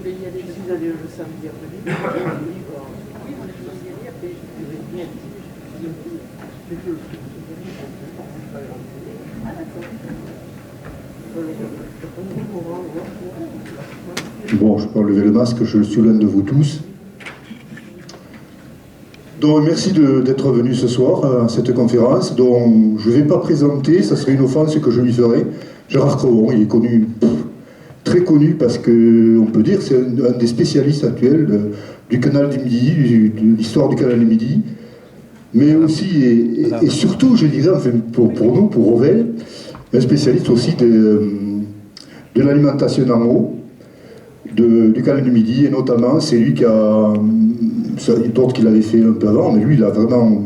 voulais y aller, je suis allée le samedi après-midi. Oui, on est choisi d'y aller, après je vais bien. Ah d'accord. Bon, je peux enlever le masque, je suis l'un de vous tous. Donc merci d'être venu ce soir à cette conférence, dont je ne vais pas présenter, ça serait une offense que je lui ferais. Gérard Crevon, il est connu, très connu, parce qu'on peut dire que c'est un des spécialistes actuels du canal du Midi, de l'histoire du canal du Midi, mais aussi, et surtout, je dirais, enfin, pour nous, pour Revel, un spécialiste aussi de l'alimentation en eau, du canal du Midi, et notamment, c'est lui qui a... d'autres qui l'avaient fait un peu avant, mais lui, il a vraiment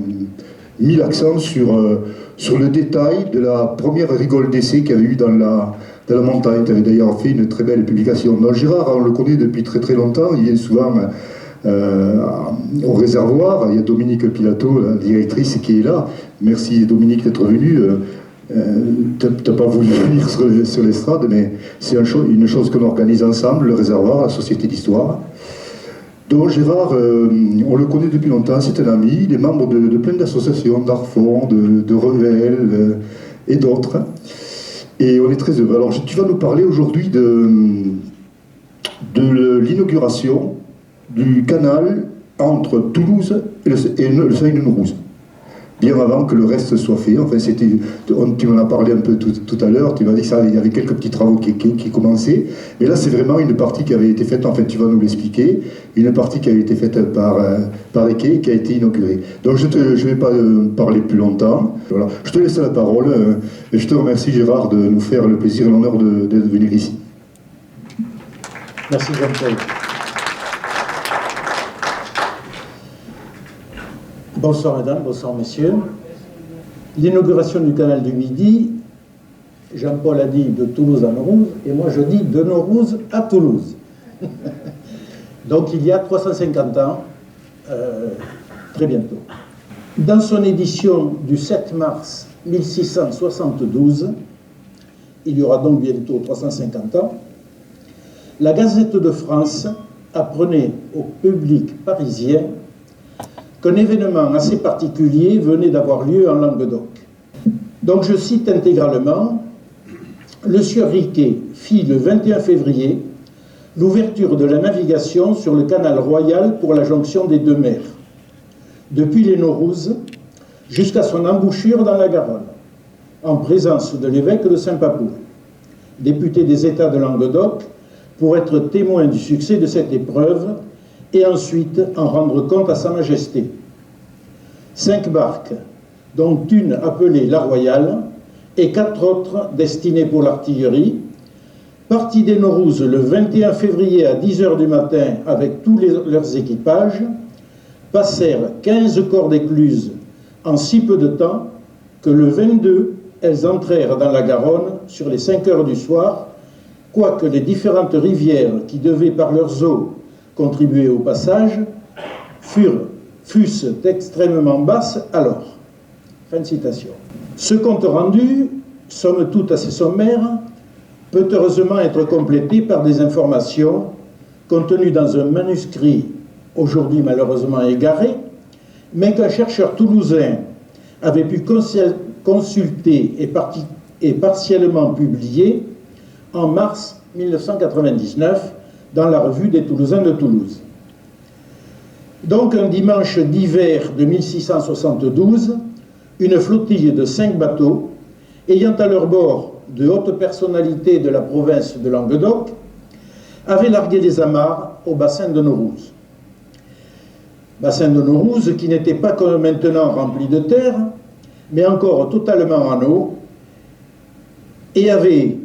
mis l'accent sur le détail de la première rigole d'essai qu'il y avait eu dans la montagne. Tu avais d'ailleurs fait une très belle publication. Donc Gérard, on le connaît depuis très très longtemps, il est souvent au réservoir. Il y a Dominique Pilato, la directrice, qui est là. Merci Dominique d'être venue. Tu n'as pas voulu venir sur l'estrade, mais c'est une chose qu'on organise ensemble, le réservoir, la Société d'Histoire. Donc Gérard, on le connaît depuis longtemps, c'est un ami, il est membre de plein d'associations, d'Arfon, de Revel et d'autres. Et on est très heureux. Alors tu vas nous parler aujourd'hui de l'inauguration du canal entre Toulouse et le Seine-Nourouse. Bien avant que le reste soit fait. Enfin, tu m'en as parlé un peu tout à l'heure, tu m'as dit qu'il y avait quelques petits travaux qui commençaient, mais là c'est vraiment une partie qui avait été faite, en fait tu vas nous l'expliquer, une partie qui avait été faite par Eke et qui a été inaugurée. Donc je ne vais pas parler plus longtemps, voilà. Je te laisse la parole, et je te remercie Gérard de nous faire le plaisir et l'honneur d'être venir ici. Merci Jean-Paul. Bonsoir mesdames, bonsoir messieurs. L'inauguration du canal du Midi, Jean-Paul a dit de Toulouse à Nourouz, et moi je dis de Nourouz à Toulouse. Donc il y a 350 ans, très bientôt. Dans son édition du 7 mars 1672, il y aura donc bientôt 350 ans, la Gazette de France apprenait au public parisien qu'un événement assez particulier venait d'avoir lieu en Languedoc. Donc je cite intégralement, le sieur Riquet fit le 21 février l'ouverture de la navigation sur le canal royal pour la jonction des deux mers, depuis les Nourouzes jusqu'à son embouchure dans la Garonne, en présence de l'évêque de Saint-Papoul, député des États de Languedoc, pour être témoin du succès de cette épreuve et ensuite en rendre compte à Sa Majesté. 5 barques, dont une appelée la Royale, et 4 autres destinées pour l'artillerie, partis des Nourouzes le 21 février à 10 h du matin avec tous leurs équipages, passèrent 15 corps d'écluses en si peu de temps que le 22, elles entrèrent dans la Garonne sur les 5 h du soir, quoique les différentes rivières qui devaient par leurs eaux contribuer au passage, fussent extrêmement basses alors. Fin de citation. Ce compte rendu, somme toute assez sommaire, peut heureusement être complété par des informations contenues dans un manuscrit, aujourd'hui malheureusement égaré, mais qu'un chercheur toulousain avait pu consulter et partiellement publier en mars 1999 dans la revue des Toulousains de Toulouse. Donc un dimanche d'hiver de 1672, une flottille de 5 bateaux, ayant à leur bord de hautes personnalités de la province de Languedoc, avait largué les amarres au bassin de Nourouz. Bassin de Nourouz qui n'était pas comme maintenant rempli de terre, mais encore totalement en eau, et avait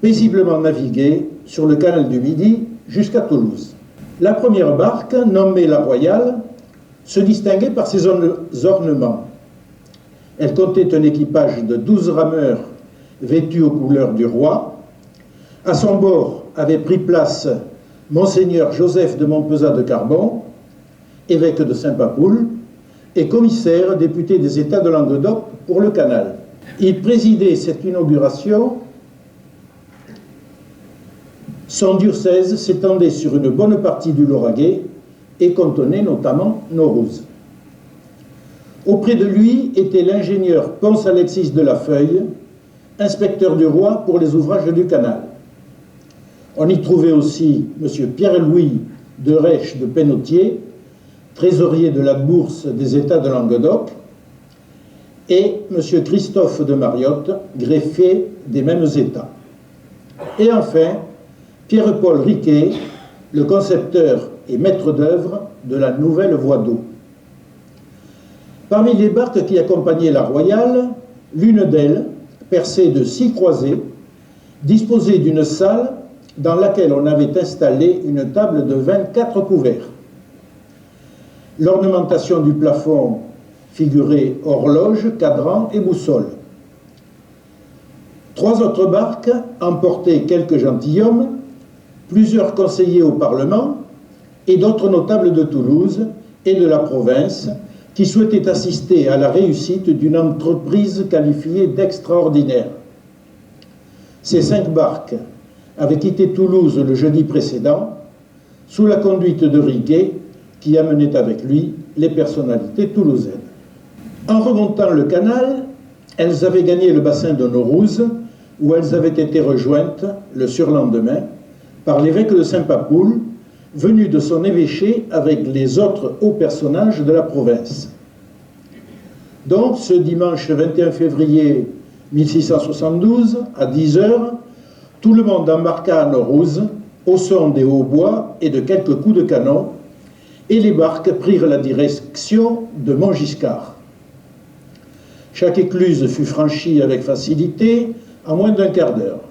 paisiblement navigué sur le canal du Midi jusqu'à Toulouse. La première barque, nommée la Royale, se distinguait par ses ornements. Elle comptait un équipage de 12 rameurs vêtus aux couleurs du roi. À son bord avait pris place Monseigneur Joseph de Montpezat de Carbon, évêque de Saint-Papoul, et commissaire député des États de Languedoc pour le canal. Il présidait cette inauguration Son diocèse s'étendait sur une bonne partie du Lauragais et contenait notamment Naurouz. Auprès de lui était l'ingénieur Ponce Alexis de la Feuille, inspecteur du roi pour les ouvrages du canal. On y trouvait aussi M. Pierre-Louis de Rèche de Pénautier, trésorier de la Bourse des États de Languedoc, et M. Christophe de Mariotte, greffier des mêmes États. Et enfin, Pierre-Paul Riquet, le concepteur et maître d'œuvre de la nouvelle voie d'eau. Parmi les barques qui accompagnaient la Royale, l'une d'elles, percée de 6 croisées, disposait d'une salle dans laquelle on avait installé une table de 24 couverts. L'ornementation du plafond figurait horloge, cadran et boussole. 3 autres barques emportaient quelques gentilshommes, plusieurs conseillers au Parlement et d'autres notables de Toulouse et de la province qui souhaitaient assister à la réussite d'une entreprise qualifiée d'extraordinaire. Ces 5 barques avaient quitté Toulouse le jeudi précédent sous la conduite de Riquet qui amenait avec lui les personnalités toulousaines. En remontant le canal, elles avaient gagné le bassin de Naurouz où elles avaient été rejointes le surlendemain par l'évêque de Saint-Papoul, venu de son évêché avec les autres hauts personnages de la province. Donc, ce dimanche 21 février 1672, à 10 h, tout le monde embarqua à Naurouz, au son des hautbois et de quelques coups de canon, et les barques prirent la direction de Montgiscard. Chaque écluse fut franchie avec facilité, en moins d'un quart d'heure.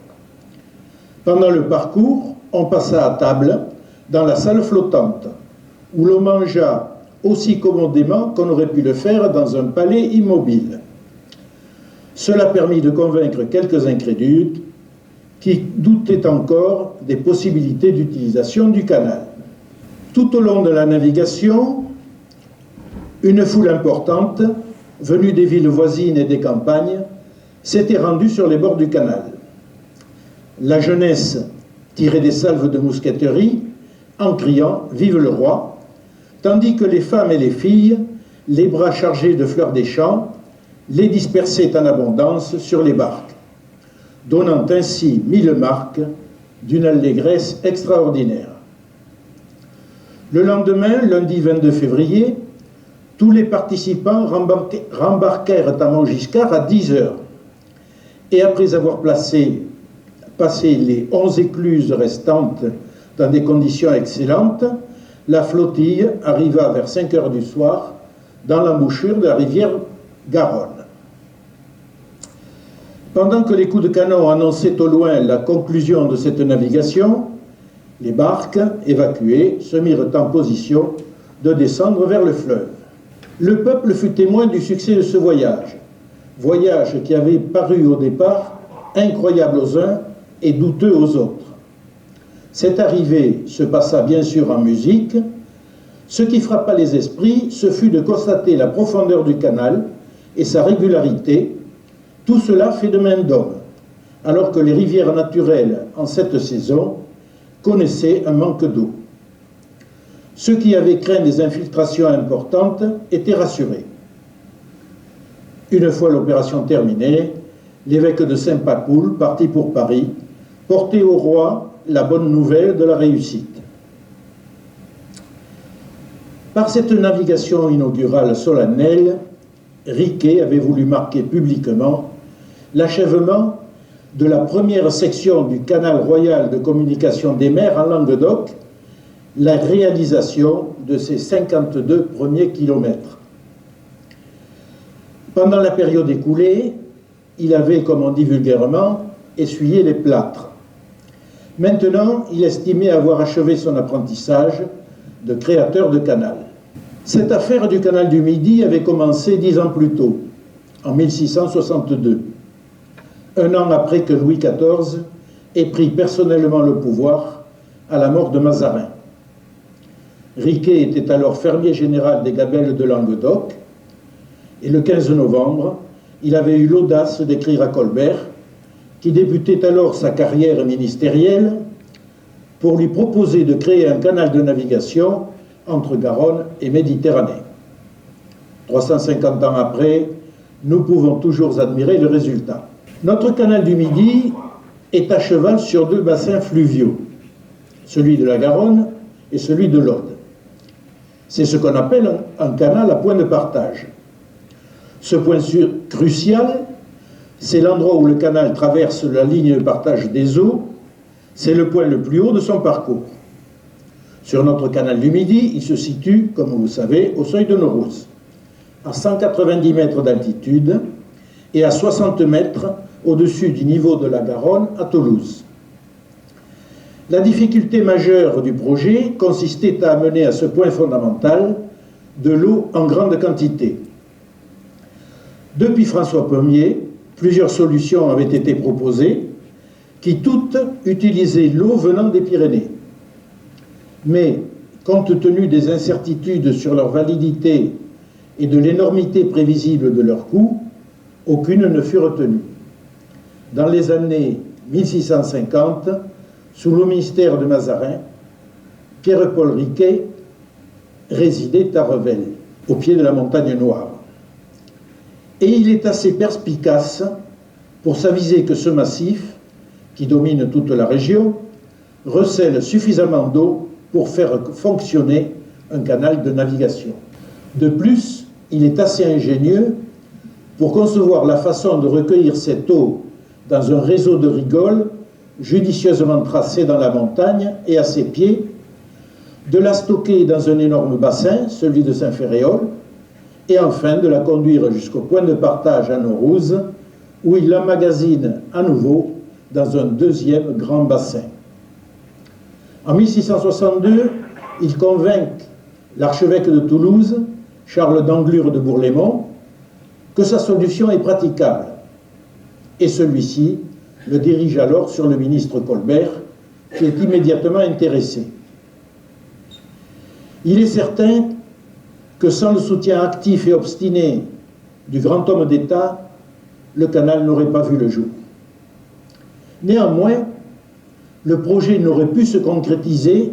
Pendant le parcours, on passa à table dans la salle flottante, où l'on mangea aussi commodément qu'on aurait pu le faire dans un palais immobile. Cela permit de convaincre quelques incrédules qui doutaient encore des possibilités d'utilisation du canal. Tout au long de la navigation, une foule importante, venue des villes voisines et des campagnes, s'était rendue sur les bords du canal. La jeunesse tirait des salves de mousqueterie en criant « Vive le roi !», tandis que les femmes et les filles, les bras chargés de fleurs des champs, les dispersaient en abondance sur les barques, donnant ainsi 1000 marques d'une allégresse extraordinaire. Le lendemain, lundi 22 février, tous les participants rembarquèrent à Montgiscard à 10 h. Et après avoir passé les 11 écluses restantes dans des conditions excellentes, la flottille arriva vers 5 h du soir dans l'embouchure de la rivière Garonne. Pendant que les coups de canon annonçaient au loin la conclusion de cette navigation, les barques, évacuées, se mirent en position de descendre vers le fleuve. Le peuple fut témoin du succès de ce voyage qui avait paru au départ incroyable aux uns et douteux aux autres. Cette arrivée se passa bien sûr en musique. Ce qui frappa les esprits, ce fut de constater la profondeur du canal et sa régularité, tout cela fait de main d'homme, alors que les rivières naturelles en cette saison connaissaient un manque d'eau. Ceux qui avaient craint des infiltrations importantes étaient rassurés. Une fois l'opération terminée, l'évêque de Saint-Papoul partit pour Paris, porter au roi la bonne nouvelle de la réussite. Par cette navigation inaugurale solennelle, Riquet avait voulu marquer publiquement l'achèvement de la première section du canal royal de communication des mers en Languedoc, la réalisation de ses 52 premiers kilomètres. Pendant la période écoulée, il avait, comme on dit vulgairement, essuyé les plâtres. Maintenant, il estimait avoir achevé son apprentissage de créateur de canal. Cette affaire du canal du Midi avait commencé 10 ans plus tôt, en 1662, un an après que Louis XIV ait pris personnellement le pouvoir à la mort de Mazarin. Riquet était alors fermier général des Gabelles de Languedoc, et le 15 novembre, il avait eu l'audace d'écrire à Colbert, qui débutait alors sa carrière ministérielle, pour lui proposer de créer un canal de navigation entre Garonne et Méditerranée. 350 ans après, nous pouvons toujours admirer le résultat. Notre canal du Midi est à cheval sur deux bassins fluviaux, celui de la Garonne et celui de l'Aude. C'est ce qu'on appelle un canal à point de partage. Ce point crucial, c'est l'endroit où le canal traverse la ligne de partage des eaux, c'est le point le plus haut de son parcours. Sur notre canal du Midi, il se situe, comme vous le savez, au seuil de Naurouz, à 190 mètres d'altitude et à 60 mètres au-dessus du niveau de la Garonne à Toulouse. La difficulté majeure du projet consistait à amener à ce point fondamental de l'eau en grande quantité. Depuis François Ier, plusieurs solutions avaient été proposées qui toutes utilisaient l'eau venant des Pyrénées. Mais, compte tenu des incertitudes sur leur validité et de l'énormité prévisible de leur coût, aucune ne fut retenue. Dans les années 1650, sous le ministère de Mazarin, Pierre-Paul Riquet résidait à Revel, au pied de la montagne Noire. Et il est assez perspicace pour s'aviser que ce massif, qui domine toute la région, recèle suffisamment d'eau pour faire fonctionner un canal de navigation. De plus, il est assez ingénieux pour concevoir la façon de recueillir cette eau dans un réseau de rigoles judicieusement tracé dans la montagne et à ses pieds, de la stocker dans un énorme bassin, celui de Saint-Ferréol, et enfin de la conduire jusqu'au point de partage à Naurouz, où il l'emmagasine à nouveau dans un deuxième grand bassin. En 1662, il convainc l'archevêque de Toulouse, Charles d'Anglure de Bourlémont, que sa solution est praticable. Et celui-ci le dirige alors sur le ministre Colbert, qui est immédiatement intéressé. Il est certain que sans le soutien actif et obstiné du grand homme d'État, le canal n'aurait pas vu le jour. Néanmoins, le projet n'aurait pu se concrétiser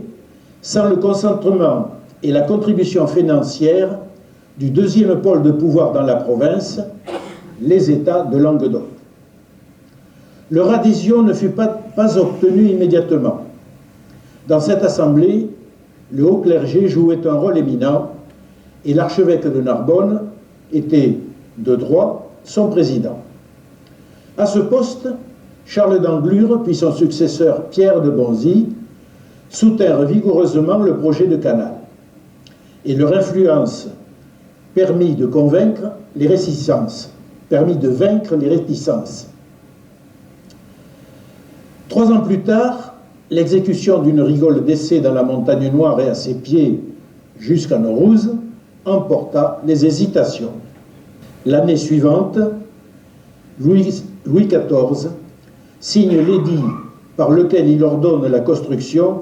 sans le consentement et la contribution financière du deuxième pôle de pouvoir dans la province, les États de Languedoc. Leur adhésion ne fut pas obtenue immédiatement. Dans cette assemblée, le haut clergé jouait un rôle éminent et l'archevêque de Narbonne était, de droit, son président. À ce poste, Charles d'Anglure, puis son successeur Pierre de Bonzy, soutinrent vigoureusement le projet de canal. Et leur influence permit de vaincre les réticences. 3 ans plus tard, l'exécution d'une rigole d'essai dans la montagne Noire et à ses pieds jusqu'à Naurouz emporta les hésitations. L'année suivante, Louis XIV signe l'édit par lequel il ordonne la construction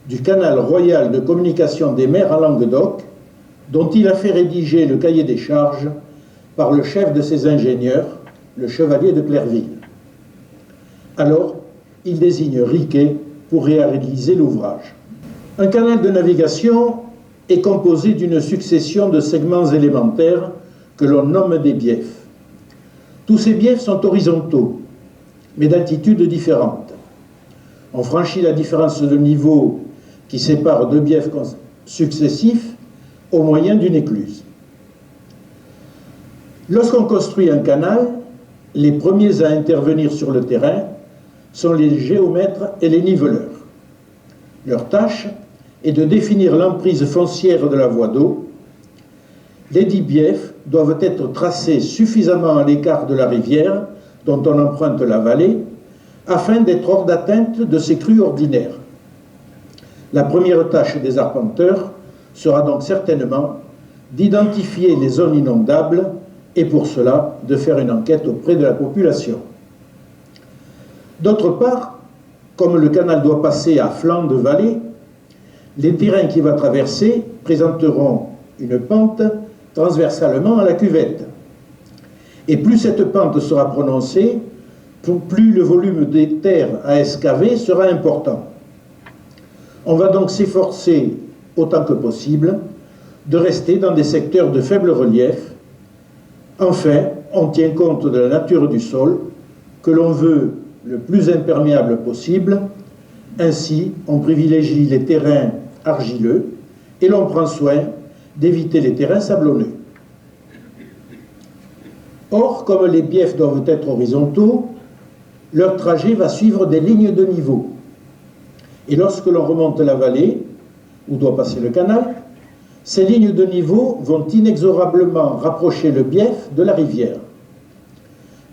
du canal royal de communication des mers à Languedoc, dont il a fait rédiger le cahier des charges par le chef de ses ingénieurs, le chevalier de Clerville. Alors, il désigne Riquet pour réaliser l'ouvrage. Un canal de navigation est composé d'une succession de segments élémentaires que l'on nomme des biefs. Tous ces biefs sont horizontaux, mais d'altitudes différentes. On franchit la différence de niveau qui sépare deux biefs successifs au moyen d'une écluse. Lorsqu'on construit un canal, les premiers à intervenir sur le terrain sont les géomètres et les niveleurs. Leur tâche est de définir l'emprise foncière de la voie d'eau. Les 10 biefs doivent être tracés suffisamment à l'écart de la rivière dont on emprunte la vallée afin d'être hors d'atteinte de ses crues ordinaires. La première tâche des arpenteurs sera donc certainement d'identifier les zones inondables et pour cela de faire une enquête auprès de la population. D'autre part, comme le canal doit passer à flanc de vallée, les terrains qu'il va traverser présenteront une pente transversalement à la cuvette. Et plus cette pente sera prononcée, plus le volume des terres à excaver sera important. On va donc s'efforcer, autant que possible, de rester dans des secteurs de faible relief. Enfin, on tient compte de la nature du sol, que l'on veut le plus imperméable possible. Ainsi, on privilégie les terrains argileux et l'on prend soin d'éviter les terrains sablonneux. Or, comme les biefs doivent être horizontaux, leur trajet va suivre des lignes de niveau. Et lorsque l'on remonte la vallée, où doit passer le canal, ces lignes de niveau vont inexorablement rapprocher le bief de la rivière.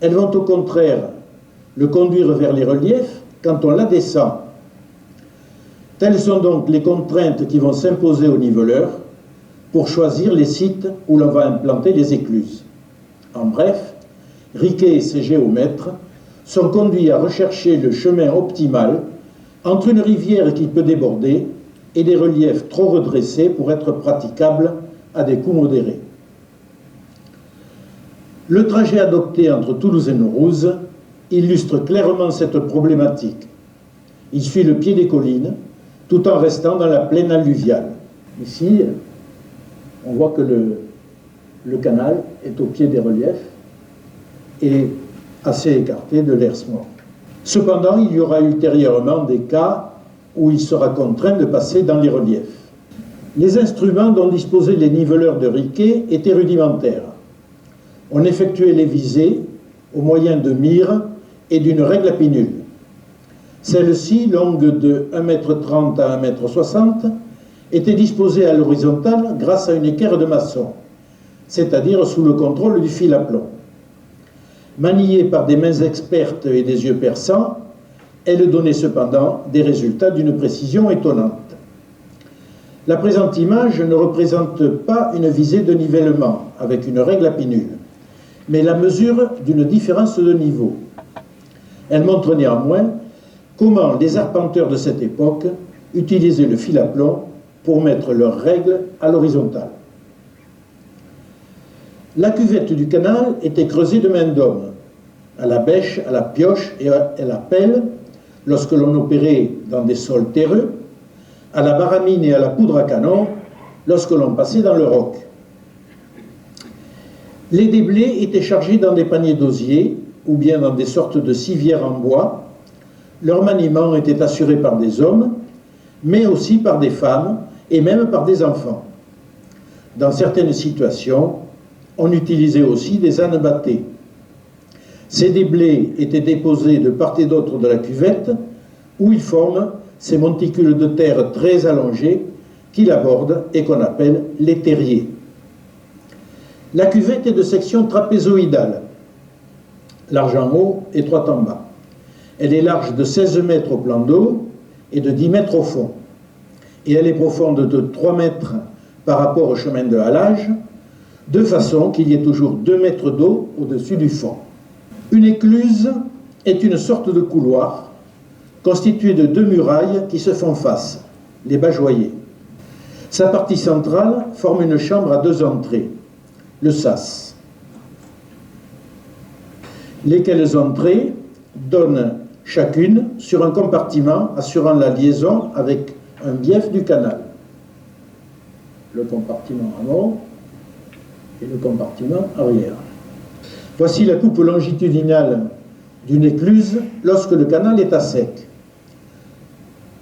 Elles vont au contraire le conduire vers les reliefs quand on la descend. Telles sont donc les contraintes qui vont s'imposer aux niveleurs pour choisir les sites où l'on va implanter les écluses. En bref, Riquet et ses géomètres sont conduits à rechercher le chemin optimal entre une rivière qui peut déborder et des reliefs trop redressés pour être praticables à des coûts modérés. Le trajet adopté entre Toulouse et Naurouz illustre clairement cette problématique. Il suit le pied des collines, tout en restant dans la plaine alluviale. Ici, on voit que le canal est au pied des reliefs et assez écarté de l'Hers-Mort. Cependant, il y aura ultérieurement des cas où il sera contraint de passer dans les reliefs. Les instruments dont disposaient les niveleurs de Riquet étaient rudimentaires. On effectuait les visées au moyen de mires et d'une règle à pinule. Celle-ci, longue de 1,30 m à 1,60 m, était disposée à l'horizontale grâce à une équerre de maçon, c'est-à-dire sous le contrôle du fil à plomb. Maniée par des mains expertes et des yeux perçants, elle donnait cependant des résultats d'une précision étonnante. La présente image ne représente pas une visée de nivellement avec une règle à pinule, mais la mesure d'une différence de niveau. Elle montre néanmoins comment les arpenteurs de cette époque utilisaient le fil à plomb pour mettre leurs règles à l'horizontale. La cuvette du canal était creusée de main d'homme, à la bêche, à la pioche et à la pelle, lorsque l'on opérait dans des sols terreux, à la baramine et à la poudre à canon, lorsque l'on passait dans le roc. Les déblais étaient chargés dans des paniers d'osier ou bien dans des sortes de civières en bois. Leur maniement était assuré par des hommes, mais aussi par des femmes et même par des enfants. Dans certaines situations, on utilisait aussi des ânes bâtés. Ces déblais étaient déposés de part et d'autre de la cuvette, où ils forment ces monticules de terre très allongés qui l'abordent et qu'on appelle les terriers. La cuvette est de section trapézoïdale, large en haut, étroite en bas. Elle est large de 16 mètres au plan d'eau et de 10 mètres au fond. Et elle est profonde de 3 mètres par rapport au chemin de halage, de façon qu'il y ait toujours 2 mètres d'eau au-dessus du fond. Une écluse est une sorte de couloir constitué de 2 murailles qui se font face, les bajoyers. Sa partie centrale forme une chambre à 2 entrées, le sas. Lesquelles entrées donnent chacune sur un compartiment assurant la liaison avec un bief du canal. Le compartiment avant et le compartiment arrière. Voici la coupe longitudinale d'une écluse lorsque le canal est à sec.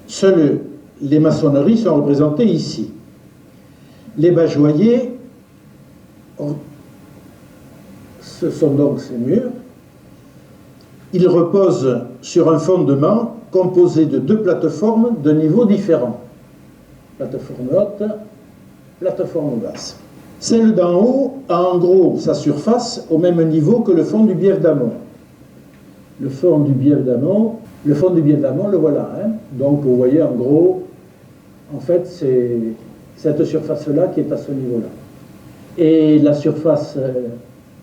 Seules les maçonneries sont représentées ici. Les bajoyers, ce sont donc ces murs. Ils reposent sur un fondement composé de 2 plateformes de niveaux différents. Plateforme haute, plateforme basse. Celle d'en haut a en gros sa surface au même niveau que le fond du bief d'amont. Le fond du bief d'amont, le voilà. Hein. Donc vous voyez en gros, en fait c'est cette surface-là qui est à ce niveau-là. Et la surface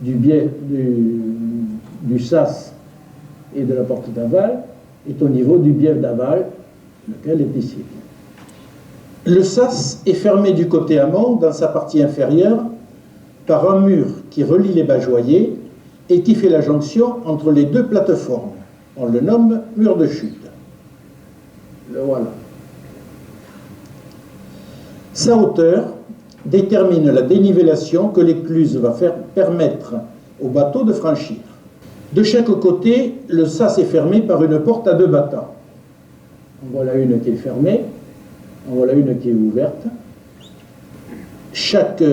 du bief, du sas et de la porte d'aval est au niveau du bief d'aval, lequel est ici. Le sas est fermé du côté amont, dans sa partie inférieure, par un mur qui relie les bajoyers et qui fait la jonction entre les 2 plateformes. On le nomme mur de chute. Le voilà. Sa hauteur détermine la dénivellation que l'écluse va permettre au bateau de franchir. De chaque côté, le sas est fermé par une porte à 2 battants. En voilà une qui est fermée, en voilà une qui est ouverte. Chaque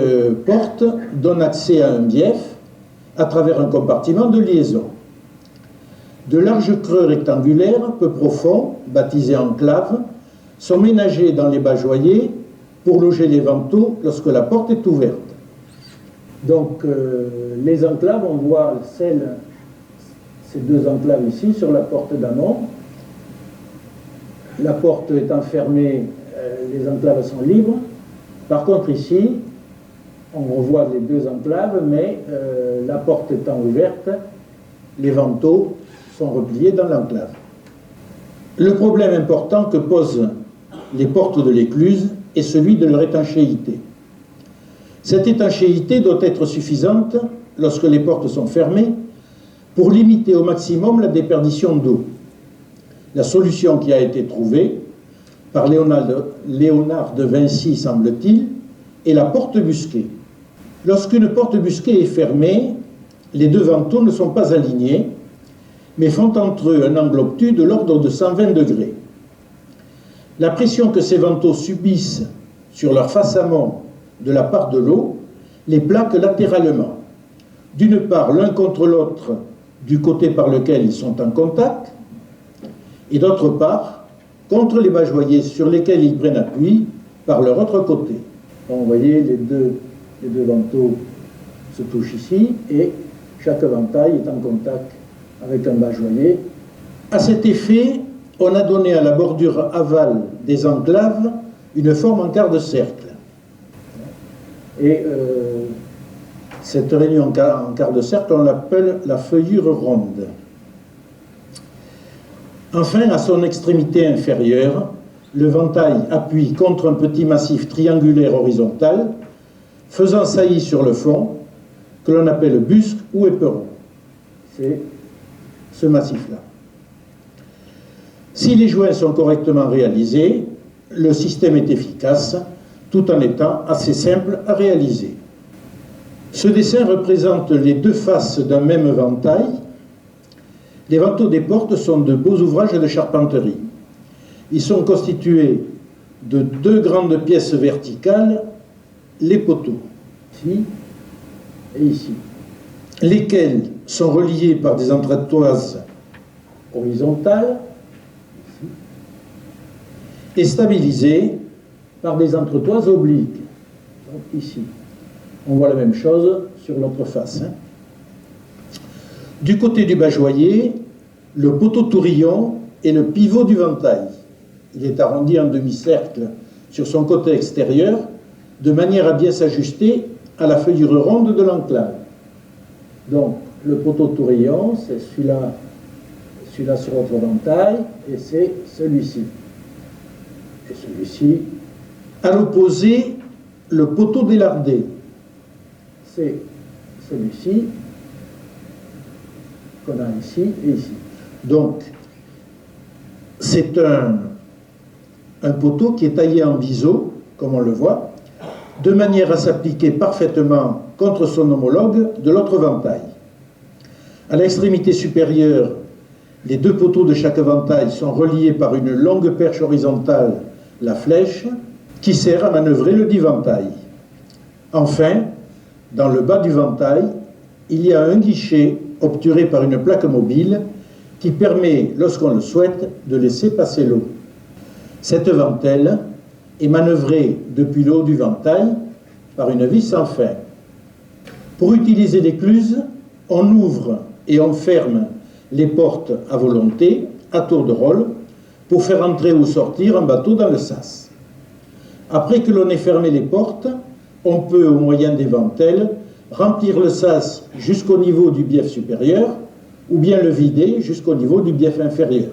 porte donne accès à un bief à travers un compartiment de liaison. De larges creux rectangulaires, peu profonds, baptisés enclaves, sont ménagés dans les bajoyers pour loger les vantaux lorsque la porte est ouverte. Donc les enclaves, on voit ces 2 enclaves ici sur la porte d'amont. La porte étant fermée, les enclaves sont libres. Par contre ici, on revoit les 2 enclaves, mais la porte étant ouverte, les vantaux sont repliés dans l'enclave. Le problème important que posent les portes de l'écluse est celui de leur étanchéité. Cette étanchéité doit être suffisante, lorsque les portes sont fermées, pour limiter au maximum la déperdition d'eau. La solution qui a été trouvée par Léonard de Vinci, semble-t-il, est la porte busquée. Lorsqu'une porte busquée est fermée, les 2 vantaux ne sont pas alignés, mais font entre eux un angle obtus de l'ordre de 120 degrés. La pression que ces vantaux subissent sur leur face amont de la part de l'eau les plaque latéralement. D'une part, l'un contre l'autre du côté par lequel ils sont en contact, et d'autre part, contre les bajoyers sur lesquels ils prennent appui par leur autre côté. Donc, vous voyez, les deux vantaux se touchent ici, et chaque ventail est en contact avec un bajoyer. À cet effet, on a donné à la bordure aval des enclaves une forme en quart de cercle. Et cette réunion en quart de cercle, on l'appelle la feuillure ronde. Enfin, à son extrémité inférieure, le ventail appuie contre un petit massif triangulaire horizontal, faisant saillie sur le fond, que l'on appelle busque ou éperon. C'est ce massif-là. Si les joints sont correctement réalisés, le système est efficace, tout en étant assez simple à réaliser. Ce dessin représente les 2 faces d'un même ventail. Les vantaux des portes sont de beaux ouvrages de charpenterie. Ils sont constitués de 2 grandes pièces verticales, les poteaux, ici et ici, lesquels sont reliés par des entretoises horizontales ici, et stabilisés par des entretoises obliques, donc ici. On voit la même chose sur l'autre face. Du côté du bajoyer, le poteau tourillon est le pivot du ventail. Il est arrondi en demi-cercle sur son côté extérieur, de manière à bien s'ajuster à la feuillure ronde de l'enclave. Donc, le poteau tourillon, c'est celui-là sur votre ventail, et c'est celui-ci. Et celui-ci. À l'opposé, le poteau délardé, c'est celui-ci, qu'on a ici et ici. Donc, c'est un poteau qui est taillé en biseau, comme on le voit, de manière à s'appliquer parfaitement contre son homologue de l'autre ventail. À l'extrémité supérieure, les 2 poteaux de chaque ventail sont reliés par une longue perche horizontale, la flèche, qui sert à manœuvrer le dit ventail. Enfin, dans le bas du ventail, il y a un guichet obturé par une plaque mobile qui permet, lorsqu'on le souhaite, de laisser passer l'eau. Cette ventelle est manœuvrée depuis le haut du ventail par une vis sans fin. Pour utiliser l'écluse, on ouvre et on ferme les portes à volonté, à tour de rôle, pour faire entrer ou sortir un bateau dans le sas. Après que l'on ait fermé les portes, on peut, au moyen des ventelles, remplir le sas jusqu'au niveau du bief supérieur ou bien le vider jusqu'au niveau du bief inférieur.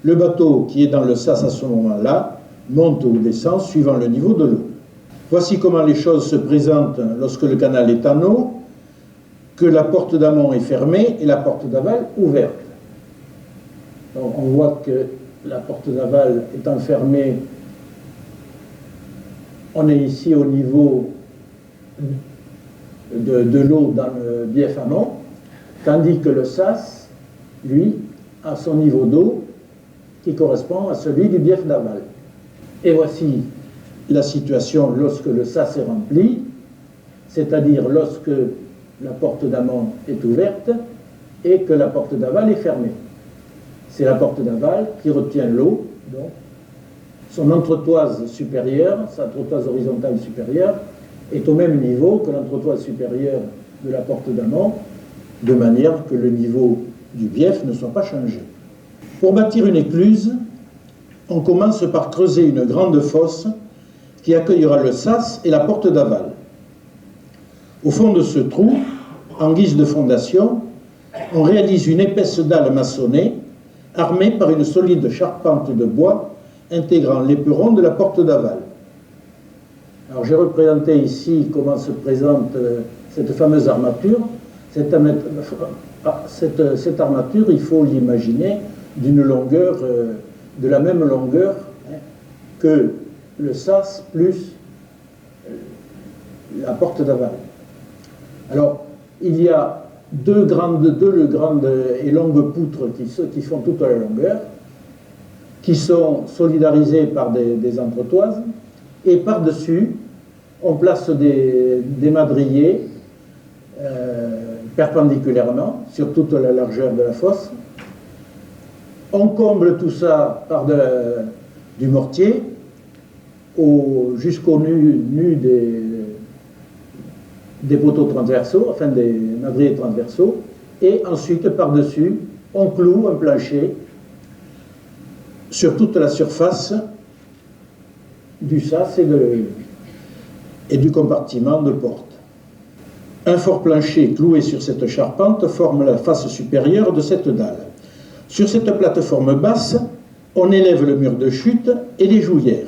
Le bateau qui est dans le sas à ce moment-là monte ou descend suivant le niveau de l'eau. Voici comment les choses se présentent lorsque le canal est en eau, que la porte d'amont est fermée et la porte d'aval ouverte. Donc on voit que la porte d'aval étant fermée, On est ici au niveau de l'eau dans le bief amont, tandis que le sas, lui, a son niveau d'eau qui correspond à celui du bief d'aval. Et voici la situation lorsque le sas est rempli, c'est-à-dire lorsque la porte d'amont est ouverte et que la porte d'aval est fermée. C'est la porte d'aval qui retient l'eau, donc son entretoise supérieure, sa entretoise horizontale supérieure, est au même niveau que l'entretoise supérieure de la porte d'amont, de manière que le niveau du bief ne soit pas changé. Pour bâtir une écluse, on commence par creuser une grande fosse qui accueillera le sas et la porte d'aval. Au fond de ce trou, en guise de fondation, on réalise une épaisse dalle maçonnée armée par une solide charpente de bois intégrant l'éperon de la porte d'aval. Alors j'ai représenté ici comment se présente cette fameuse armature. Cette armature, il faut l'imaginer d'une longueur, de la même longueur que le sas plus la porte d'aval. Alors, il y a deux grandes et longues poutres qui font toute la longueur, qui sont solidarisées par des entretoises, et par-dessus, on place des madriers perpendiculairement sur toute la largeur de la fosse. On comble tout ça par du mortier jusqu'au nu des poteaux transversaux, enfin des madriers transversaux, et ensuite par-dessus, on cloue un plancher sur toute la surface du sas et du compartiment de porte. Un fort plancher cloué sur cette charpente forme la face supérieure de cette dalle. Sur cette plateforme basse, on élève le mur de chute et les jouières,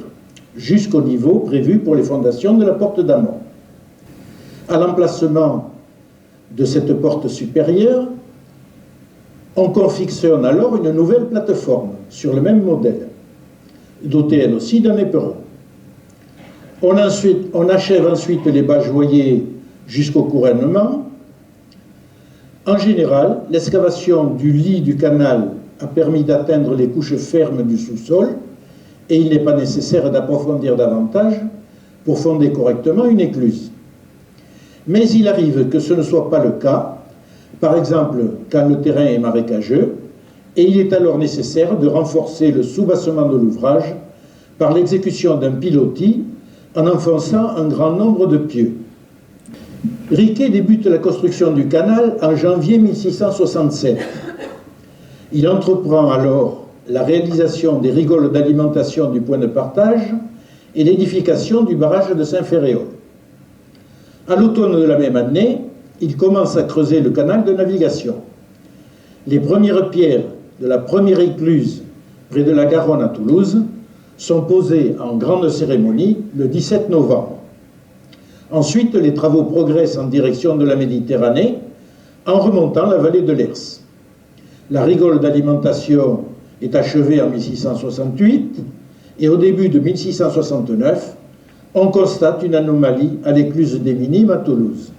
jusqu'au niveau prévu pour les fondations de la porte d'amont. À l'emplacement de cette porte supérieure, on confectionne alors une nouvelle plateforme sur le même modèle, dotée elle aussi d'un éperon. On achève ensuite les bas-joyers jusqu'au couronnement. En général, l'excavation du lit du canal a permis d'atteindre les couches fermes du sous-sol et il n'est pas nécessaire d'approfondir davantage pour fonder correctement une écluse. Mais il arrive que ce ne soit pas le cas, par exemple quand le terrain est marécageux, et il est alors nécessaire de renforcer le soubassement de l'ouvrage par l'exécution d'un pilotis en enfonçant un grand nombre de pieux. Riquet débute la construction du canal en janvier 1667. Il entreprend alors la réalisation des rigoles d'alimentation du point de partage et l'édification du barrage de Saint-Ferréol. À l'automne de la même année, il commence à creuser le canal de navigation. Les premières pierres de la première écluse près de la Garonne à Toulouse sont posées en grande cérémonie le 17 novembre. Ensuite, les travaux progressent en direction de la Méditerranée en remontant la vallée de l'Hers. La rigole d'alimentation est achevée en 1668 et au début de 1669, on constate une anomalie à l'écluse des Minimes à Toulouse.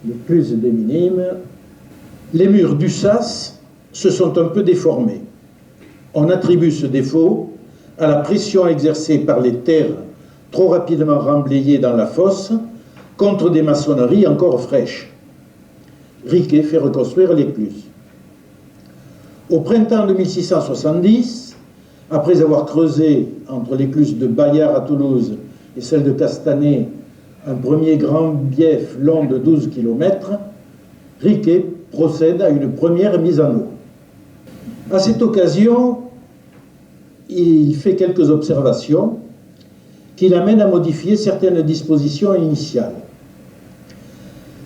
L'écluse des Minimes, les murs du sas se sont un peu déformés. On attribue ce défaut à la pression exercée par les terres trop rapidement remblayées dans la fosse contre des maçonneries encore fraîches. Riquet fait reconstruire l'écluse. Au printemps de 1670, après avoir creusé entre l'écluse de Bayard à Toulouse et celle de Castanet un premier grand bief long de 12 km, Riquet procède à une première mise en eau. À cette occasion, il fait quelques observations qui l'amènent à modifier certaines dispositions initiales.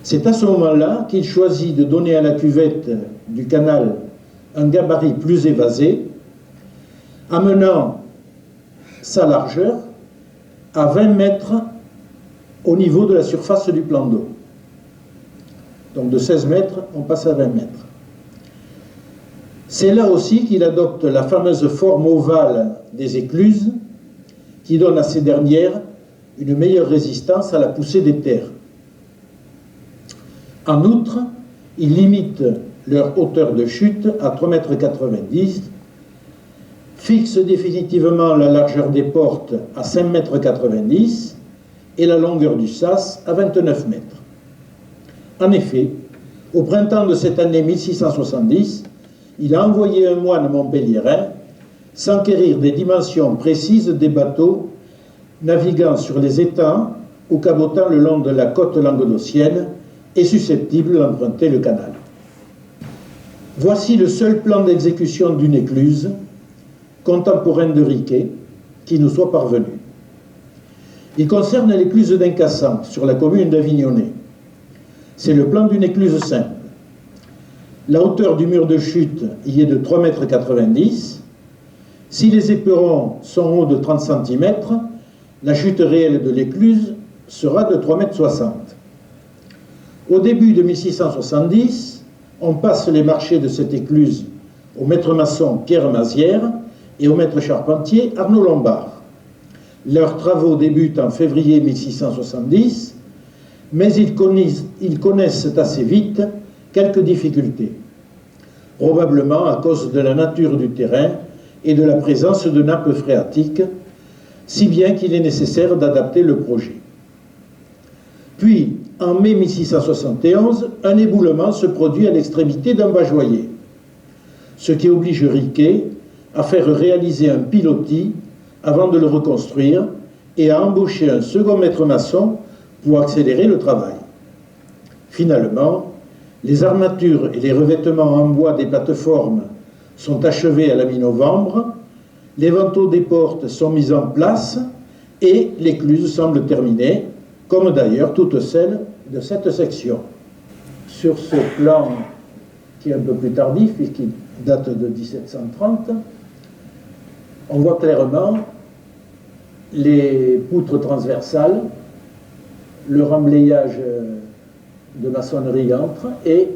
C'est à ce moment-là qu'il choisit de donner à la cuvette du canal un gabarit plus évasé, amenant sa largeur à 20 mètres au niveau de la surface du plan d'eau. Donc de 16 mètres, on passe à 20 mètres. C'est là aussi qu'il adopte la fameuse forme ovale des écluses qui donne à ces dernières une meilleure résistance à la poussée des terres. En outre, ils limitent leur hauteur de chute à 3,90 m, fixent définitivement la largeur des portes à 5,90 m et la longueur du sas à 29 mètres. En effet, au printemps de cette année 1670, il a envoyé un moine montpelliérain s'enquérir des dimensions précises des bateaux naviguant sur les étangs ou cabotant le long de la côte languedocienne et susceptibles d'emprunter le canal. Voici le seul plan d'exécution d'une écluse contemporaine de Riquet qui nous soit parvenu. Il concerne l'écluse d'Incassan sur la commune d'Avignonnet. C'est le plan d'une écluse simple. La hauteur du mur de chute y est de 3,90 m. Si les éperons sont hauts de 30 cm, la chute réelle de l'écluse sera de 3,60 m. Au début de 1670, on passe les marchés de cette écluse au maître maçon Pierre Mazière et au maître charpentier Arnaud Lombard. Leurs travaux débutent en février 1670, mais ils connaissent assez vite quelques difficultés, probablement à cause de la nature du terrain et de la présence de nappes phréatiques, si bien qu'il est nécessaire d'adapter le projet. Puis, en mai 1671, un éboulement se produit à l'extrémité d'un bajoyer, ce qui oblige Riquet à faire réaliser un pilotis avant de le reconstruire et à embaucher un second maître maçon pour accélérer le travail. Finalement, les armatures et les revêtements en bois des plateformes sont achevés à la mi-novembre, les vantaux des portes sont mis en place et l'écluse semble terminée, comme d'ailleurs toutes celles de cette section. Sur ce plan, qui est un peu plus tardif, puisqu'il date de 1730, on voit clairement les poutres transversales, le remblayage de maçonnerie entre et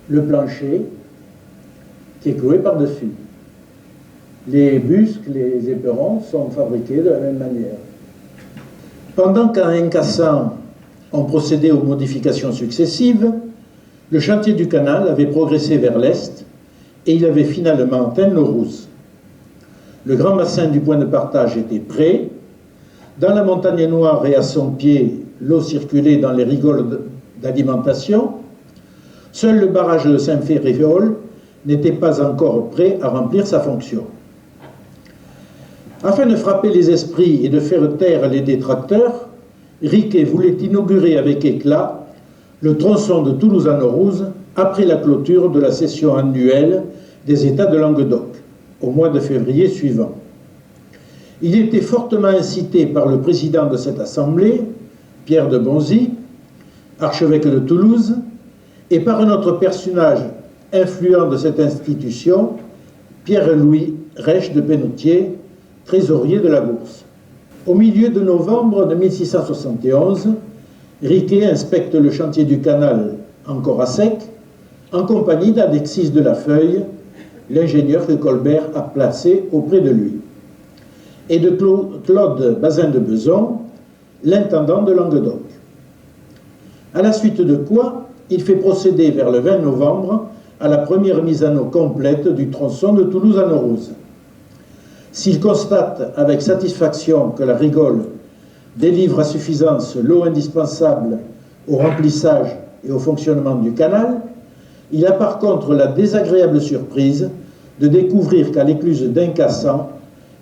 le plancher qui est cloué par-dessus. Les busques, les éperons sont fabriqués de la même manière. Pendant qu'à Incassan, on procédait aux modifications successives, le chantier du canal avait progressé vers l'est et il avait finalement atteint Naurouz. Le grand bassin du point de partage était prêt. Dans la montagne noire et à son pied, l'eau circulait dans les rigoles d'alimentation. Seul le barrage de Saint-Féréol n'était pas encore prêt à remplir sa fonction. Afin de frapper les esprits et de faire taire les détracteurs, Riquet voulait inaugurer avec éclat le tronçon de Toulouse à Naurouz après la clôture de la session annuelle des États de Languedoc, au mois de février suivant. Il était fortement incité par le président de cette assemblée, Pierre de Bonzy, archevêque de Toulouse, et par un autre personnage influent de cette institution, Pierre-Louis Rech de Pénautier, trésorier de la Bourse. Au milieu de novembre de 1671, Riquet inspecte le chantier du canal encore à sec, en compagnie d'Alexis de la Feuille, l'ingénieur que Colbert a placé auprès de lui, et de Claude Bazin de Beson, l'intendant de Languedoc. À la suite de quoi, il fait procéder vers le 20 novembre à la première mise à eau complète du tronçon de Toulouse à Naurouz. S'il constate avec satisfaction que la rigole délivre à suffisance l'eau indispensable au remplissage et au fonctionnement du canal, il a par contre la désagréable surprise de découvrir qu'à l'écluse d'Incassan,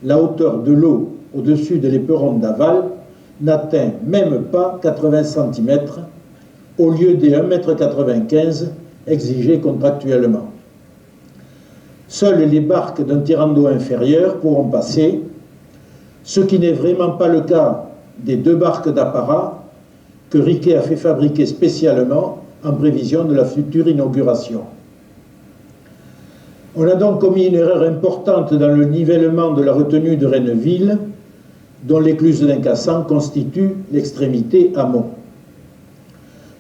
la hauteur de l'eau au-dessus de l'éperon d'aval n'atteint même pas 80 cm au lieu des 1,95 m exigés contractuellement. Seules les barques d'un tirant d'eau inférieur pourront passer, ce qui n'est vraiment pas le cas des 2 barques d'apparat que Riquet a fait fabriquer spécialement en prévision de la future inauguration. On a donc commis une erreur importante dans le nivellement de la retenue de Renneville, dont l'écluse d'Incassan constitue l'extrémité amont.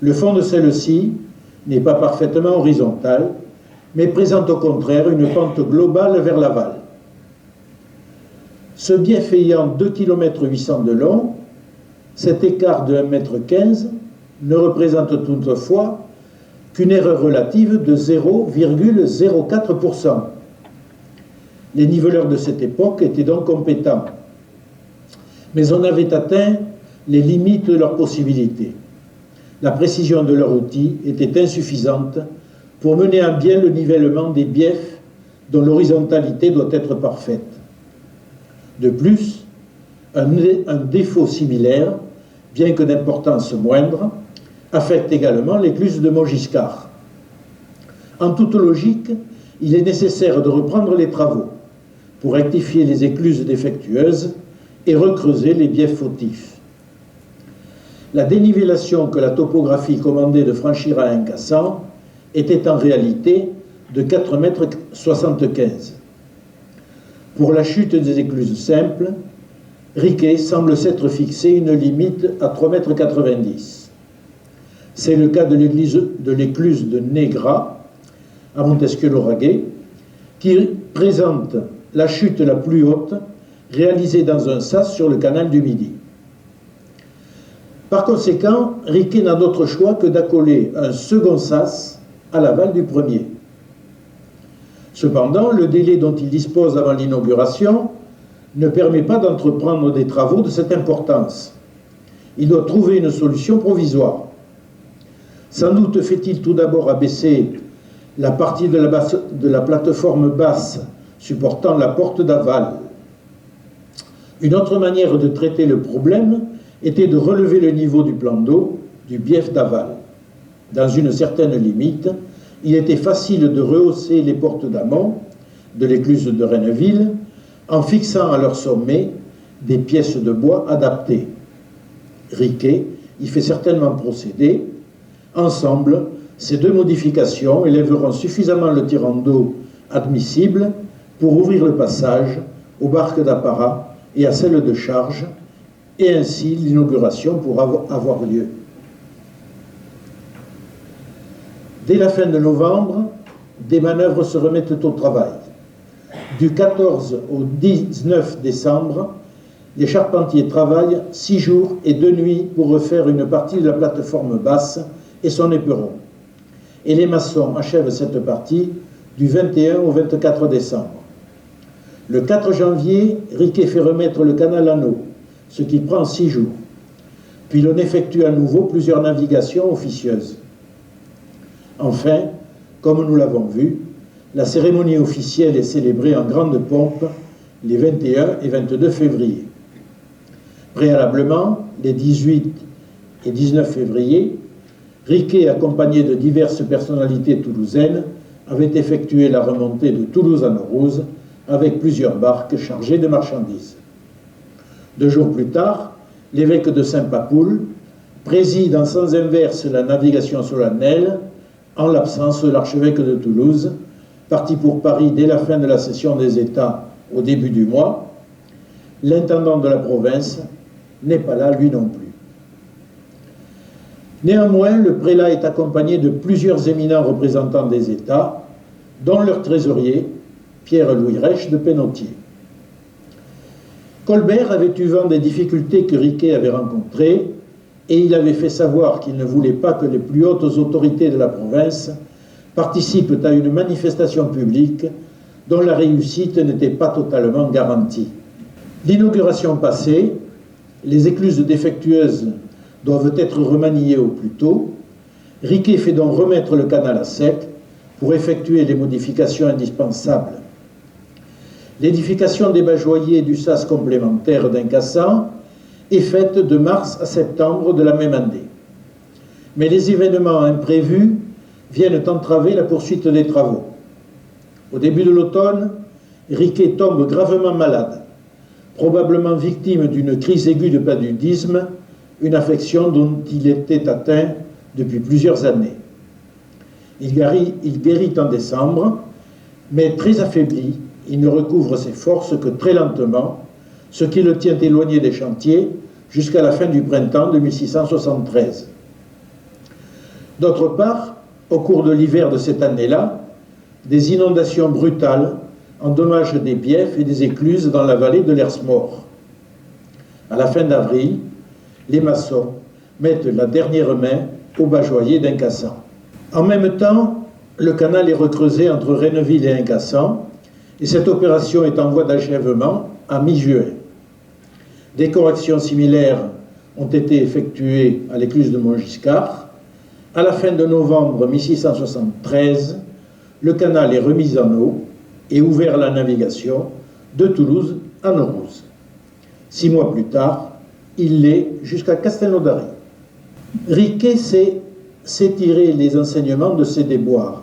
Le fond de celle-ci n'est pas parfaitement horizontal, mais présente au contraire une pente globale vers l'aval. Ce biais fait 2,8 km de long, Cet écart de 1,15 m ne représente toutefois qu'une erreur relative de 0,04%. Les niveleurs de cette époque étaient donc compétents, mais on avait atteint les limites de leurs possibilités. La précision de leur outil était insuffisante pour mener à bien le nivellement des biefs dont l'horizontalité doit être parfaite. De plus, un défaut similaire, bien que d'importance moindre, affecte également l'écluse de Montgiscard. En toute logique, il est nécessaire de reprendre les travaux pour rectifier les écluses défectueuses et recreuser les biefs fautifs. La dénivellation que la topographie commandait de franchir à Incassant était en réalité de 4,75 m. Pour la chute des écluses simples, Riquet semble s'être fixé une limite à 3,90 m. C'est le cas de l'écluse de Négras, à Montesquieu-Lauragais, qui présente la chute la plus haute réalisée dans un sas sur le canal du Midi. Par conséquent, Riquet n'a d'autre choix que d'accoler un second sas à l'aval du premier. Cependant, le délai dont il dispose avant l'inauguration ne permet pas d'entreprendre des travaux de cette importance. Il doit trouver une solution provisoire. Sans doute fait-il tout d'abord abaisser la partie de la plateforme basse supportant la porte d'aval. Une autre manière de traiter le problème était de relever le niveau du plan d'eau du bief d'aval. Dans une certaine limite, il était facile de rehausser les portes d'amont de l'écluse de Renneville en fixant à leur sommet des pièces de bois adaptées. Riquet y fait certainement procéder. Ensemble, ces deux modifications élèveront suffisamment le tirant d'eau admissible pour ouvrir le passage aux barques d'apparat et à celles de charge, et ainsi l'inauguration pourra avoir lieu. Dès la fin de novembre, des manœuvres se remettent au travail. Du 14 au 19 décembre, les charpentiers travaillent 6 jours et 2 nuits pour refaire une partie de la plateforme basse et son éperon. Et les maçons achèvent cette partie du 21 au 24 décembre. Le 4 janvier, Riquet fait remettre le canal en eau, ce qui prend 6 jours. Puis l'on effectue à nouveau plusieurs navigations officieuses. Enfin, comme nous l'avons vu, la cérémonie officielle est célébrée en grande pompe les 21 et 22 février. Préalablement, les 18 et 19 février, Riquet, accompagné de diverses personnalités toulousaines, avait effectué la remontée de Toulouse à Naurouse avec plusieurs barques chargées de marchandises. 2 jours plus tard, l'évêque de Saint-Papoul préside en sens inverse la navigation solennelle en l'absence de l'archevêque de Toulouse, parti pour Paris dès la fin de la session des États au début du mois. L'intendant de la province n'est pas là lui non plus. Néanmoins, le prélat est accompagné de plusieurs éminents représentants des États, dont leur trésorier, Pierre-Louis Reich de Pénautier. Colbert avait eu vent des difficultés que Riquet avait rencontrées et il avait fait savoir qu'il ne voulait pas que les plus hautes autorités de la province participent à une manifestation publique dont la réussite n'était pas totalement garantie. L'inauguration passée, les écluses défectueuses doivent être remaniées au plus tôt. Riquet fait donc remettre le canal à sec pour effectuer les modifications indispensables. L'édification des bajoyers du sas complémentaire d'Incassant est faite de mars à septembre de la même année. Mais les événements imprévus viennent entraver la poursuite des travaux. Au début de l'automne, Riquet tombe gravement malade, probablement victime d'une crise aiguë de paludisme, une affection dont il était atteint depuis plusieurs années. Il guérit en décembre, mais très affaibli, il ne recouvre ses forces que très lentement, ce qui le tient éloigné des chantiers jusqu'à la fin du printemps de 1673. D'autre part, au cours de l'hiver de cette année-là, des inondations brutales endommagent des biefs et des écluses dans la vallée de l'Hers-Mort. À la fin d'avril, les maçons mettent la dernière main au bajoyer d'Incassan. En même temps, le canal est recreusé entre Renneville et Incassan, et cette opération est en voie d'achèvement à mi-juin. Des corrections similaires ont été effectuées à l'écluse de Montgiscard. À la fin de novembre 1673, le canal est remis en eau et ouvert à la navigation de Toulouse à Naurouz. 6 mois plus tard, il l'est jusqu'à Castelnaudary. Riquet sait tirer les enseignements de ses déboires.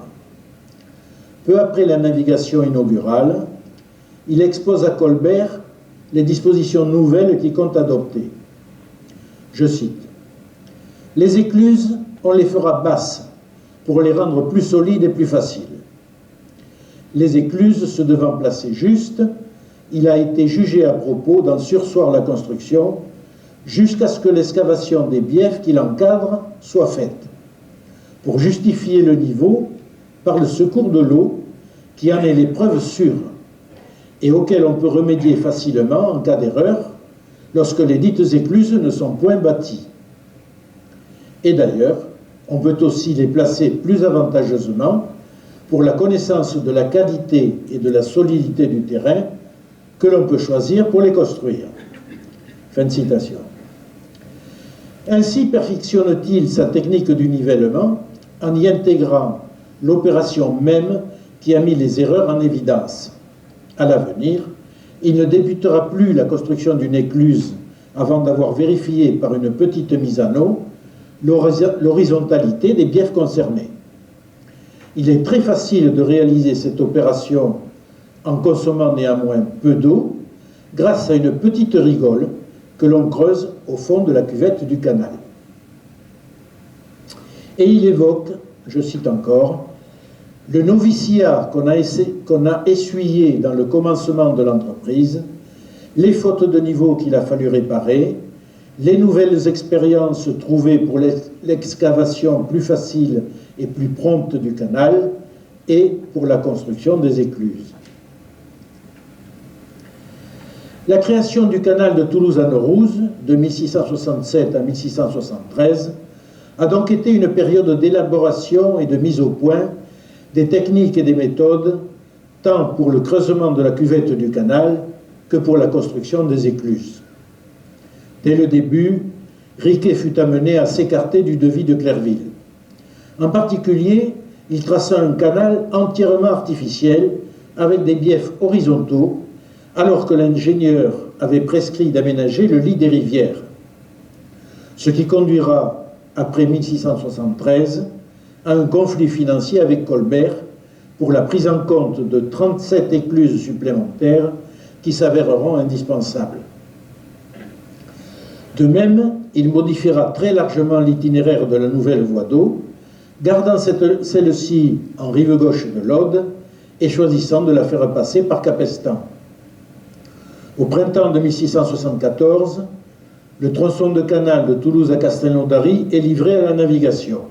Peu après la navigation inaugurale, il expose à Colbert les dispositions nouvelles qu'il compte adopter. Je cite : « Les écluses, on les fera basses pour les rendre plus solides et plus faciles. Les écluses se devant placer juste, il a été jugé à propos d'en surseoir la construction jusqu'à ce que l'excavation des biefs qui l'encadrent soit faite, pour justifier le niveau par le secours de l'eau qui en est l'épreuve sûre et auquel on peut remédier facilement en cas d'erreur lorsque les dites écluses ne sont point bâties. Et d'ailleurs, on peut aussi les placer plus avantageusement pour la connaissance de la qualité et de la solidité du terrain que l'on peut choisir pour les construire. » Fin de citation. Ainsi perfectionne-t-il sa technique du nivellement en y intégrant l'opération même qui a mis les erreurs en évidence. À l'avenir, il ne débutera plus la construction d'une écluse avant d'avoir vérifié par une petite mise en eau l'horizontalité des biefs concernés. Il est très facile de réaliser cette opération en consommant néanmoins peu d'eau grâce à une petite rigole que l'on creuse au fond de la cuvette du canal. Et il évoque, je cite encore, « le noviciat qu'on a essuyé dans le commencement de l'entreprise, les fautes de niveau qu'il a fallu réparer, les nouvelles expériences trouvées pour l'excavation plus facile et plus prompte du canal et pour la construction des écluses. » La création du canal de Toulouse à Naurouz, de 1667 à 1673, a donc été une période d'élaboration et de mise au point des techniques et des méthodes, tant pour le creusement de la cuvette du canal que pour la construction des écluses. Dès le début, Riquet fut amené à s'écarter du devis de Clerville. En particulier, il traça un canal entièrement artificiel avec des biefs horizontaux, alors que l'ingénieur avait prescrit d'aménager le lit des rivières. Ce qui conduira, après 1673, à un conflit financier avec Colbert pour la prise en compte de 37 écluses supplémentaires qui s'avéreront indispensables. De même, il modifiera très largement l'itinéraire de la nouvelle voie d'eau, gardant celle-ci en rive gauche de l'Aude et choisissant de la faire passer par Capestan. Au printemps de 1674, le tronçon de canal de Toulouse à Castelnaudary est livré à la navigation.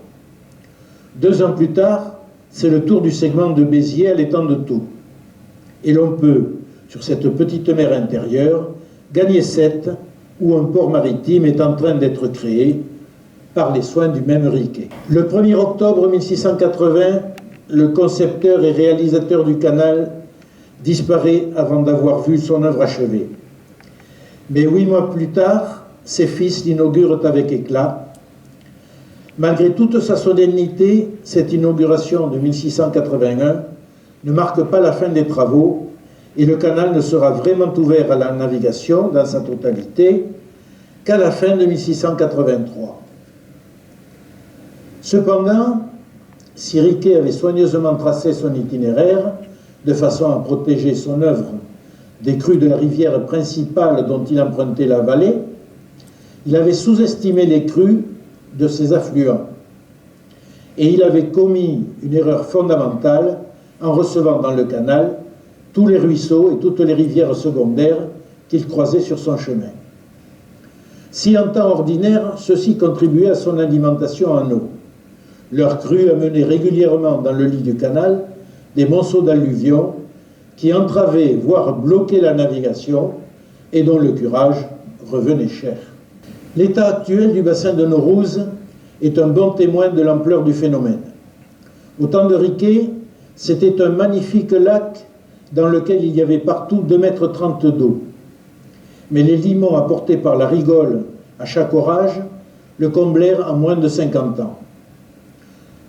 2 ans plus tard, c'est le tour du segment de Béziers à l'étang de Thou. Et l'on peut, sur cette petite mer intérieure, gagner Sète, où un port maritime est en train d'être créé par les soins du même Riquet. Le 1er octobre 1680, le concepteur et réalisateur du canal disparaît avant d'avoir vu son œuvre achevée. Mais 8 mois plus tard, ses fils l'inaugurent avec éclat. Malgré toute sa solennité, cette inauguration de 1681 ne marque pas la fin des travaux et le canal ne sera vraiment ouvert à la navigation dans sa totalité qu'à la fin de 1683. Cependant, si Riquet avait soigneusement tracé son itinéraire de façon à protéger son œuvre des crues de la rivière principale dont il empruntait la vallée, il avait sous-estimé les crues de ses affluents. Et il avait commis une erreur fondamentale en recevant dans le canal tous les ruisseaux et toutes les rivières secondaires qu'il croisait sur son chemin. Si en temps ordinaire, ceux-ci contribuaient à son alimentation en eau, leurs crues amenaient régulièrement dans le lit du canal des monceaux d'alluvions qui entravaient, voire bloquaient la navigation et dont le curage revenait cher. L'état actuel du bassin de Naurouz est un bon témoin de l'ampleur du phénomène. Au temps de Riquet, c'était un magnifique lac dans lequel il y avait partout 2,30 m d'eau. Mais les limons apportés par la rigole à chaque orage le comblèrent en moins de 50 ans.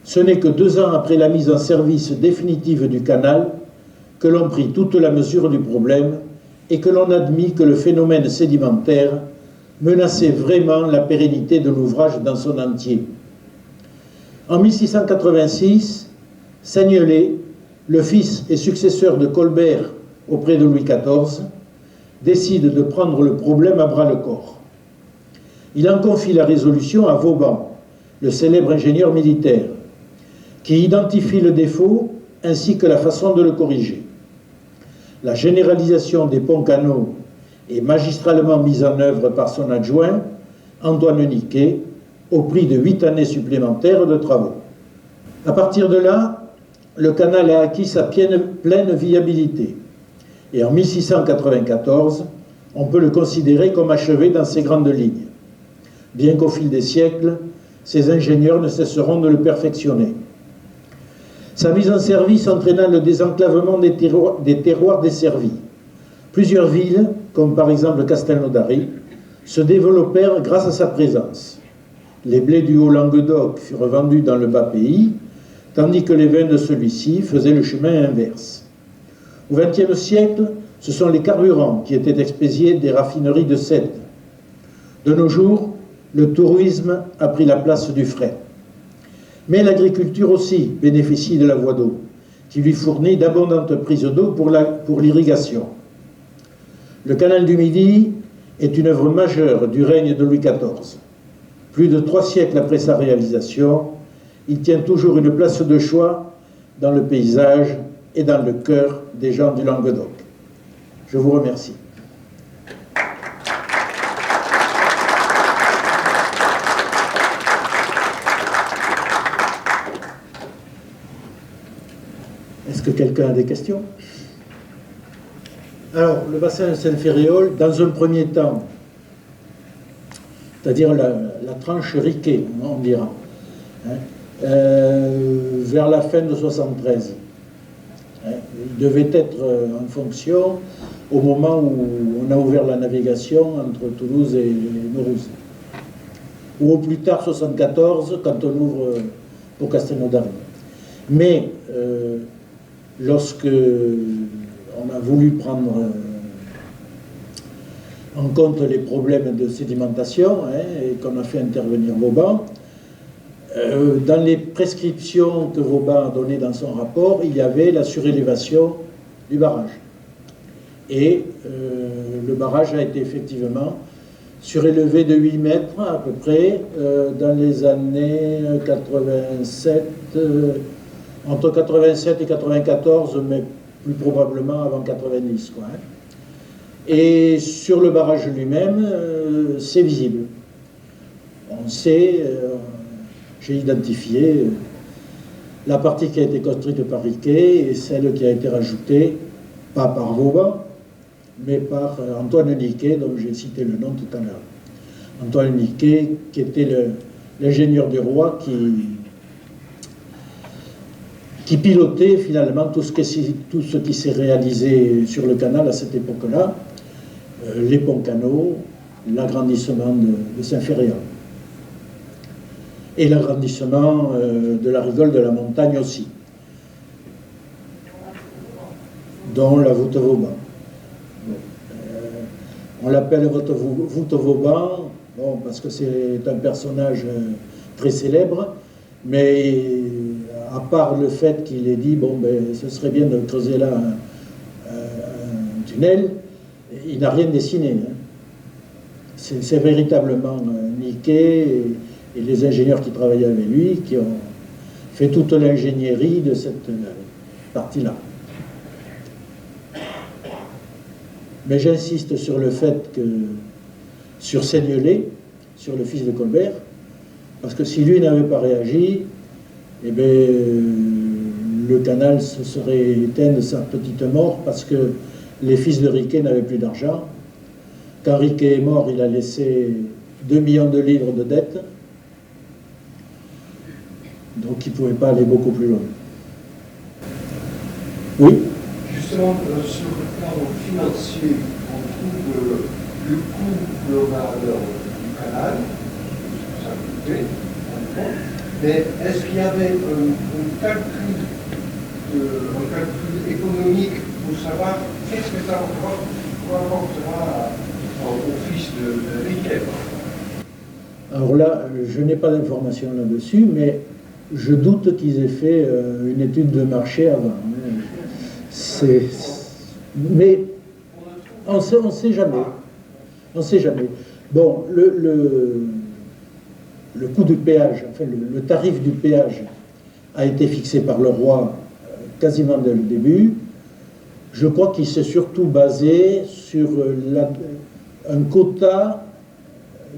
Ce n'est que 2 ans après la mise en service définitive du canal que l'on prit toute la mesure du problème et que l'on admit que le phénomène sédimentaire menaçait vraiment la pérennité de l'ouvrage dans son entier. En 1686, Seignelay, le fils et successeur de Colbert auprès de Louis XIV, décide de prendre le problème à bras-le-corps. Il en confie la résolution à Vauban, le célèbre ingénieur militaire, qui identifie le défaut ainsi que la façon de le corriger. La généralisation des ponts-canaux est magistralement mise en œuvre par son adjoint, Antoine Niquet, au prix de 8 années supplémentaires de travaux. À partir de là, le canal a acquis sa pleine viabilité. Et en 1694, on peut le considérer comme achevé dans ses grandes lignes, bien qu'au fil des siècles, ses ingénieurs ne cesseront de le perfectionner. Sa mise en service entraîna le désenclavement des terroirs desservis. Plusieurs villes, comme par exemple Castelnaudary, se développèrent grâce à sa présence. Les blés du Haut-Languedoc furent vendus dans le bas pays, tandis que les vins de celui-ci faisaient le chemin inverse. Au XXe siècle, ce sont les carburants qui étaient expédiés des raffineries de Sète. De nos jours, le tourisme a pris la place du fret. Mais l'agriculture aussi bénéficie de la voie d'eau, qui lui fournit d'abondantes prises d'eau pour l'irrigation. Le canal du Midi est une œuvre majeure du règne de Louis XIV. Plus de 3 siècles après sa réalisation, il tient toujours une place de choix dans le paysage et dans le cœur des gens du Languedoc. Je vous remercie. Est-ce que quelqu'un a des questions? Alors, le bassin de Saint-Ferréol, dans un premier temps, c'est-à-dire la tranche Riquet, on dira, vers la fin de 73. Il devait être en fonction au moment où on a ouvert la navigation entre Toulouse et Naurouz. Ou au plus tard 74, quand on ouvre pour Castelnaudary. Mais lorsque on a voulu prendre en compte les problèmes de sédimentation et qu'on a fait intervenir Vauban, dans les prescriptions que Vauban a données dans son rapport, il y avait la surélévation du barrage. Et le barrage a été effectivement surélevé de 8 mètres à peu près dans les années 87, entre 87 et 94, mais plus probablement avant 90. Quoi, Et sur le barrage lui-même, c'est visible. On sait, j'ai identifié la partie qui a été construite par Riquet et celle qui a été rajoutée, pas par Vauban, mais par Antoine Niquet, dont j'ai cité le nom tout à l'heure. Antoine Niquet, qui était l'ingénieur du roi qui pilotait finalement tout ce qui s'est réalisé sur le canal à cette époque-là, les ponts-canaux, l'agrandissement de Saint-Ferréol. Et l'agrandissement de la rigole de la montagne aussi, dont la voûte Vauban. On l'appelle voûte Vauban, bon, parce que c'est un personnage très célèbre, mais à part le fait qu'il ait dit, bon, ben, ce serait bien de creuser là un tunnel, il n'a rien dessiné. Hein. C'est véritablement Niquet et les ingénieurs qui travaillaient avec lui qui ont fait toute l'ingénierie de cette partie-là. Mais j'insiste sur le fait que, sur Seignelay, sur le fils de Colbert, parce que si lui n'avait pas réagi, eh bien, le canal se serait éteint de sa petite mort parce que les fils de Riquet n'avaient plus d'argent. Quand Riquet est mort, il a laissé 2 millions de livres de dettes. Donc il ne pouvait pas aller beaucoup plus loin. Oui. Justement, sur le plan financier, on trouve le coût global du canal, ça coûtait, mais est-ce qu'il y avait un calcul économique pour savoir qu'est-ce que ça rapportera au fils de Riquet? Alors là, je n'ai pas d'informations là-dessus, mais je doute qu'ils aient fait une étude de marché avant. Mais on ne sait jamais. On ne sait jamais. Bon, le coût du péage, enfin le tarif du péage a été fixé par le roi quasiment dès le début. Je crois qu'il s'est surtout basé sur un quota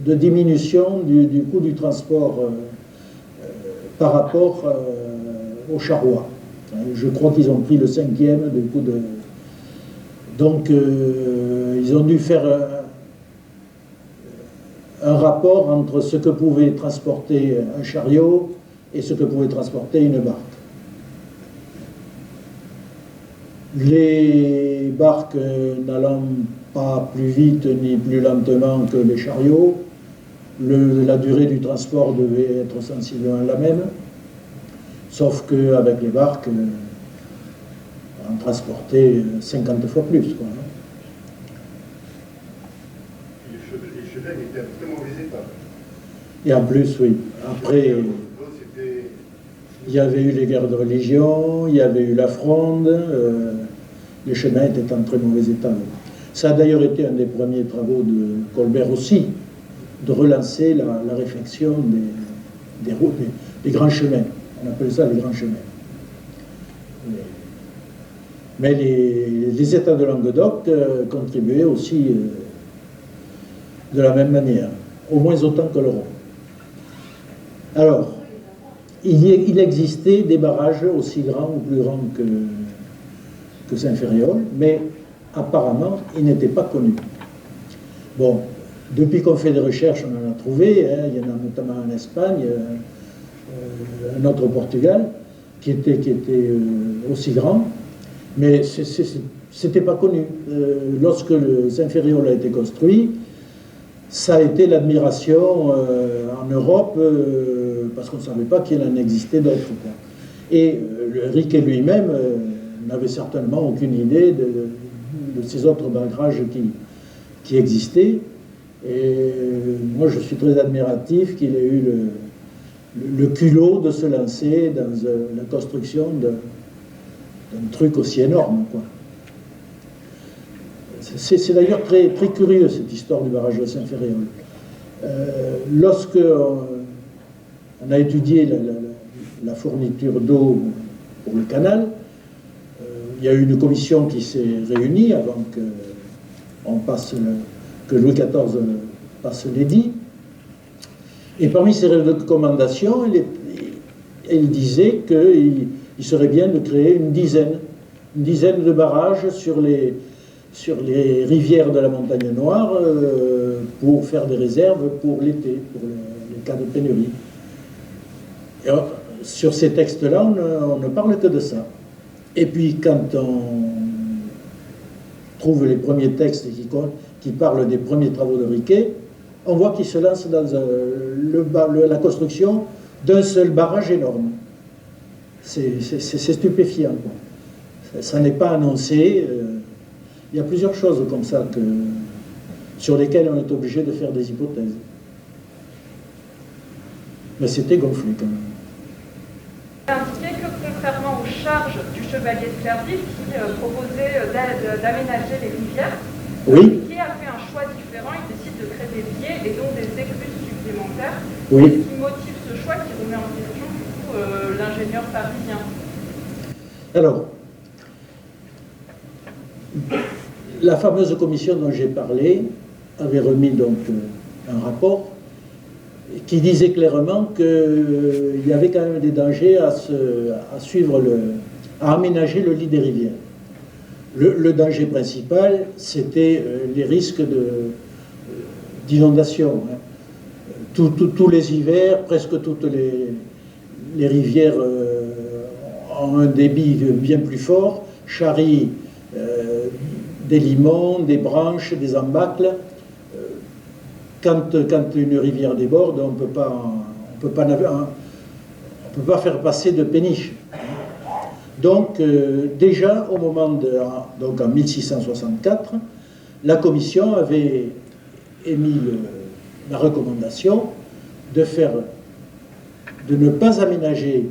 de diminution du coût du transport par rapport au charroi. Je crois qu'ils ont pris le 5e du coût de... Donc, ils ont dû faire un rapport entre ce que pouvait transporter un chariot et ce que pouvait transporter une barque. Les barques n'allant pas plus vite ni plus lentement que les chariots, la durée du transport devait être sensiblement la même, sauf qu'avec les barques, on transportait 50 fois plus, quoi. Les chevaux étaient en très mauvais état. Et en plus, oui. Après, il y avait eu les guerres de religion, il y avait eu la fronde, les chemins étaient en très mauvais état. Ça a d'ailleurs été un des premiers travaux de Colbert aussi, de relancer la réflexion des routes, des grands chemins. On appelle ça les grands chemins. Mais les États de Languedoc contribuaient aussi de la même manière, au moins autant que le Rhône. Alors, il existait des barrages aussi grands ou plus grands que Saint-Ferréol, mais apparemment, ils n'étaient pas connus. Bon, depuis qu'on fait des recherches, on en a trouvé, hein, il y en a notamment en Espagne, un autre au Portugal, qui était aussi grand, mais c'était pas connu. Lorsque le Saint-Ferréol a été construit, ça a été l'admiration en Europe, parce qu'on ne savait pas qu'il en existait d'autres. Et Riquet lui-même n'avait certainement aucune idée de ces autres barrages qui existaient. Et moi, je suis très admiratif qu'il ait eu le culot de se lancer dans la construction d'un truc aussi énorme, quoi. C'est d'ailleurs très, très curieux, cette histoire du barrage de Saint-Ferréol. Lorsque on a étudié la fourniture d'eau pour le canal, il y a eu une commission qui s'est réunie avant que Louis XIV passe l'édit. Et parmi ces recommandations, il disait qu'il serait bien de créer une dizaine de barrages sur les rivières de la Montagne Noire pour faire des réserves pour l'été, pour les cas de pénurie. Et sur ces textes-là, on ne parle que de ça. Et puis, quand on trouve les premiers textes qui parlent des premiers travaux de Riquet, on voit qu'il se lance dans la construction d'un seul barrage énorme. C'est stupéfiant, quoi. Ça n'est pas annoncé. Il y a plusieurs choses comme ça sur lesquelles on est obligé de faire des hypothèses. Mais c'était gonflé quand même. Indiqué que contrairement aux charges du chevalier de Clerville qui proposait d'aménager les rivières, oui. Qui a fait un choix différent, il décide de créer des biais et donc des écluses supplémentaires. Oui. Qu'est-ce qui motive ce choix qui remet en question du coup l'ingénieur parisien? Alors, la fameuse commission dont j'ai parlé avait remis donc un rapport qui disait clairement qu'il y avait quand même des dangers à aménager le lit des rivières. Le danger principal, c'était les risques d'inondation. Hein. tous les hivers, presque toutes les rivières ont un débit bien plus fort, charrient des limons, des branches, des embâcles. Quand une rivière déborde, on ne peut pas faire passer de péniche. Donc, déjà au moment donc en 1664, la commission avait émis la recommandation de ne pas aménager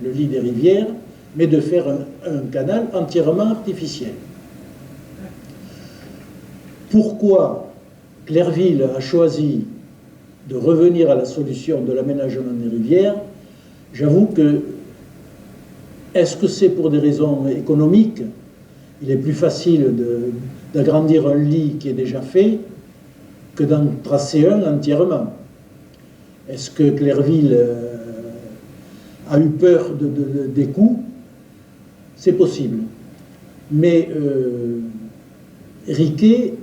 le lit des rivières, mais de faire un canal entièrement artificiel. Pourquoi Clairville a choisi de revenir à la solution de l'aménagement des rivières? J'avoue que, est-ce que c'est pour des raisons économiques? Il est plus facile d'agrandir un lit qui est déjà fait que d'en tracer un entièrement. Est-ce que Clairville a eu peur des coûts? C'est possible. Mais Riquet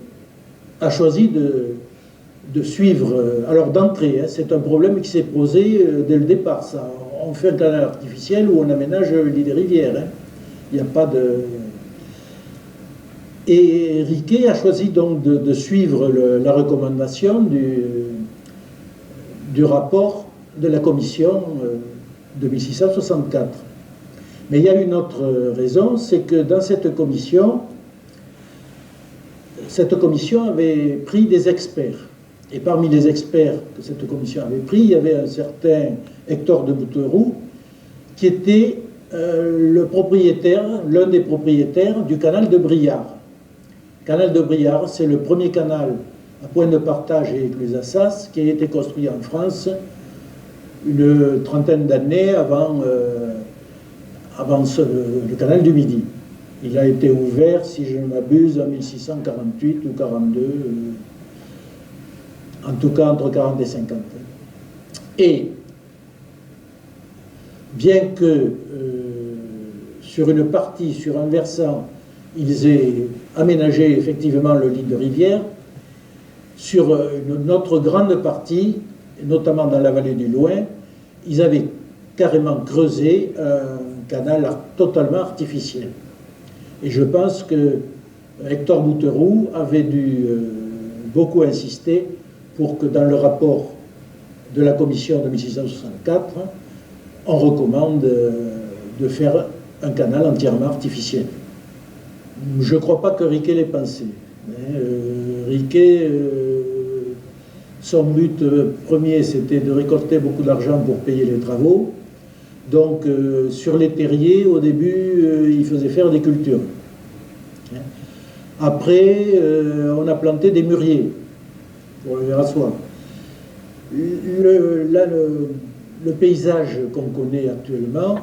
a choisi de suivre, alors d'entrée, c'est un problème qui s'est posé dès le départ, ça. On fait un canal artificiel où on aménage le lit des rivières. Il n'y a pas de... Et Riquet a choisi donc de suivre la recommandation du rapport de la commission de 1664. Mais il y a une autre raison, c'est que dans cette commission avait pris des experts. Et parmi les experts que cette commission avait pris, il y avait un certain Hector de Bouteroux, qui était l'un des propriétaires du canal de Briard. Le canal de Briard, c'est le premier canal à point de partage et écluse Assas qui a été construit en France une trentaine d'années avant le canal du Midi. Il a été ouvert, si je ne m'abuse, en 1648 ou 42, en tout cas entre 40 et 50. Et bien que sur une partie, sur un versant, ils aient aménagé effectivement le lit de rivière, sur une autre grande partie, notamment dans la vallée du Loing, ils avaient carrément creusé un canal totalement artificiel. Et je pense que Hector Bouteroux avait dû beaucoup insister pour que dans le rapport de la commission de 1664, on recommande de faire un canal entièrement artificiel. Je ne crois pas que Riquet l'ait pensé. Riquet, son but premier, c'était de récolter beaucoup d'argent pour payer les travaux. Donc, sur les terriers, au début, il faisait faire des cultures. Après, on a planté des mûriers pour le verre à soie. Le paysage qu'on connaît actuellement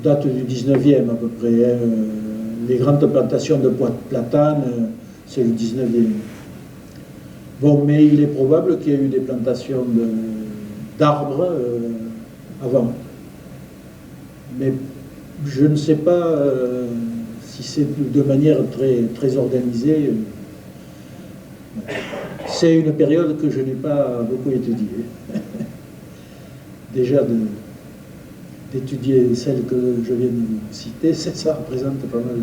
date du 19e à peu près. Les grandes plantations de platanes, c'est le 19e. Bon, mais il est probable qu'il y ait eu des plantations d'arbres avant. Mais je ne sais pas si c'est de manière très organisée. C'est une période que je n'ai pas beaucoup étudiée. Déjà d'étudier celle que je viens de citer, ça représente pas mal de...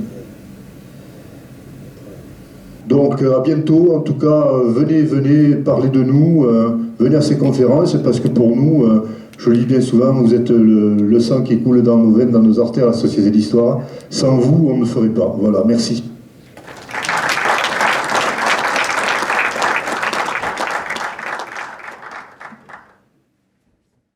Donc à bientôt, en tout cas, venez parler de nous, venez à ces conférences, parce que pour nous, je le dis bien souvent, vous êtes le sang qui coule dans nos veines, dans nos artères, la Société d'Histoire. Sans vous, on ne ferait pas. Voilà, merci.